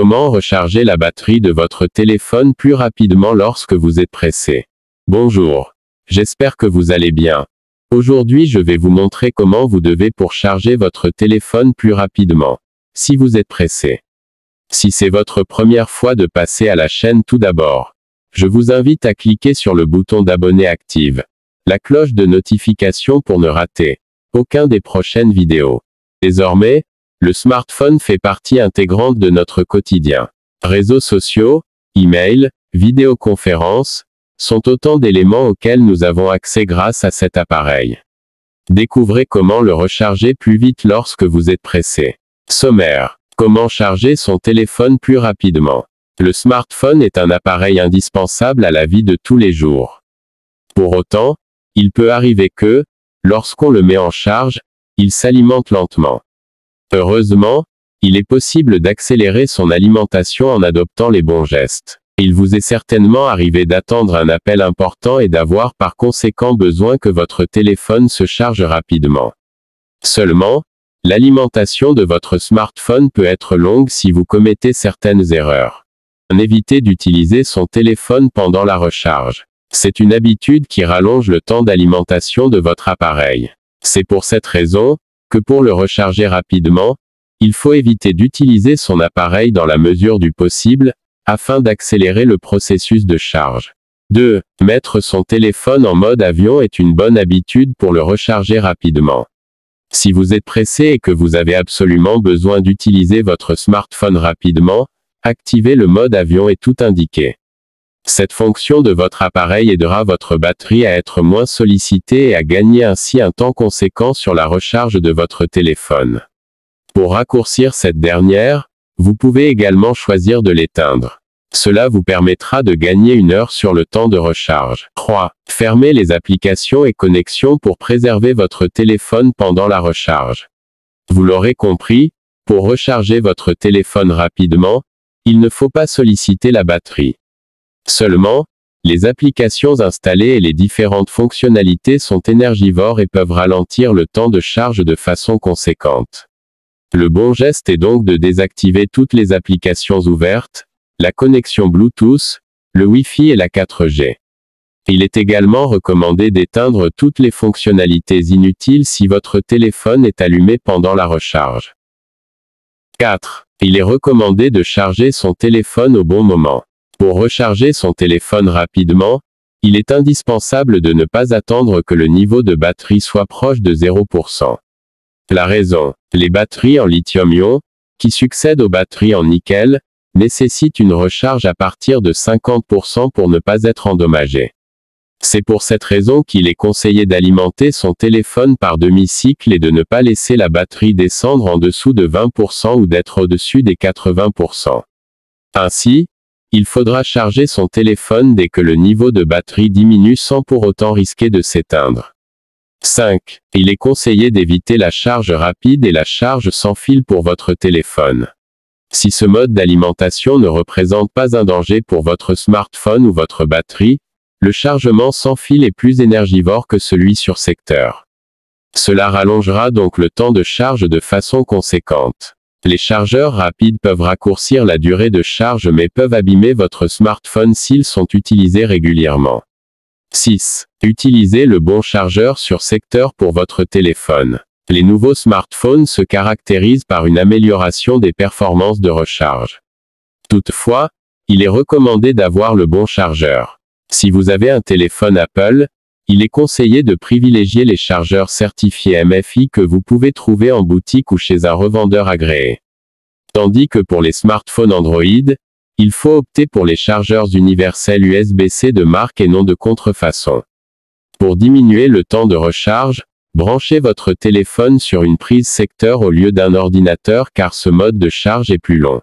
Comment recharger la batterie de votre téléphone plus rapidement lorsque vous êtes pressé? Bonjour. J'espère que vous allez bien. Aujourd'hui je vais vous montrer comment vous devez pour charger votre téléphone plus rapidement, si vous êtes pressé. Si c'est votre première fois de passer à la chaîne, tout d'abord, je vous invite à cliquer sur le bouton d'abonner active la cloche de notification pour ne rater aucun des prochaines vidéos. Désormais, le smartphone fait partie intégrante de notre quotidien. Réseaux sociaux, email, vidéoconférences, sont autant d'éléments auxquels nous avons accès grâce à cet appareil. Découvrez comment le recharger plus vite lorsque vous êtes pressé. Sommaire. Comment charger son téléphone plus rapidement? Le smartphone est un appareil indispensable à la vie de tous les jours. Pour autant, il peut arriver que, lorsqu'on le met en charge, il s'alimente lentement. Heureusement, il est possible d'accélérer son alimentation en adoptant les bons gestes. Il vous est certainement arrivé d'attendre un appel important et d'avoir par conséquent besoin que votre téléphone se charge rapidement. Seulement, l'alimentation de votre smartphone peut être longue si vous commettez certaines erreurs. Évitez d'utiliser son téléphone pendant la recharge. C'est une habitude qui rallonge le temps d'alimentation de votre appareil. C'est pour cette raison que pour le recharger rapidement, il faut éviter d'utiliser son appareil dans la mesure du possible, afin d'accélérer le processus de charge. 2. Mettre son téléphone en mode avion est une bonne habitude pour le recharger rapidement. Si vous êtes pressé et que vous avez absolument besoin d'utiliser votre smartphone rapidement, activez le mode avion et tout indiqué. Cette fonction de votre appareil aidera votre batterie à être moins sollicitée et à gagner ainsi un temps conséquent sur la recharge de votre téléphone. Pour raccourcir cette dernière, vous pouvez également choisir de l'éteindre. Cela vous permettra de gagner 1 heure sur le temps de recharge. 3. Fermez les applications et connexions pour préserver votre téléphone pendant la recharge. Vous l'aurez compris, pour recharger votre téléphone rapidement, il ne faut pas solliciter la batterie. Seulement, les applications installées et les différentes fonctionnalités sont énergivores et peuvent ralentir le temps de charge de façon conséquente. Le bon geste est donc de désactiver toutes les applications ouvertes, la connexion Bluetooth, le Wi-Fi et la 4G. Il est également recommandé d'éteindre toutes les fonctionnalités inutiles si votre téléphone est allumé pendant la recharge. 4. Il est recommandé de charger son téléphone au bon moment. Pour recharger son téléphone rapidement, il est indispensable de ne pas attendre que le niveau de batterie soit proche de 0%. La raison, les batteries en lithium-ion, qui succèdent aux batteries en nickel, nécessitent une recharge à partir de 50% pour ne pas être endommagées. C'est pour cette raison qu'il est conseillé d'alimenter son téléphone par demi-cycle et de ne pas laisser la batterie descendre en dessous de 20% ou d'être au-dessus des 80%. Ainsi, il faudra charger son téléphone dès que le niveau de batterie diminue sans pour autant risquer de s'éteindre. 5. Il est conseillé d'éviter la charge rapide et la charge sans fil pour votre téléphone. Si ce mode d'alimentation ne représente pas un danger pour votre smartphone ou votre batterie, le chargement sans fil est plus énergivore que celui sur secteur. Cela rallongera donc le temps de charge de façon conséquente. Les chargeurs rapides peuvent raccourcir la durée de charge mais peuvent abîmer votre smartphone s'ils sont utilisés régulièrement. 6. Utilisez le bon chargeur sur secteur pour votre téléphone. Les nouveaux smartphones se caractérisent par une amélioration des performances de recharge. Toutefois, il est recommandé d'avoir le bon chargeur. Si vous avez un téléphone Apple, il est conseillé de privilégier les chargeurs certifiés MFI que vous pouvez trouver en boutique ou chez un revendeur agréé. Tandis que pour les smartphones Android, il faut opter pour les chargeurs universels USB-C de marque et non de contrefaçon. Pour diminuer le temps de recharge, branchez votre téléphone sur une prise secteur au lieu d'un ordinateur car ce mode de charge est plus long.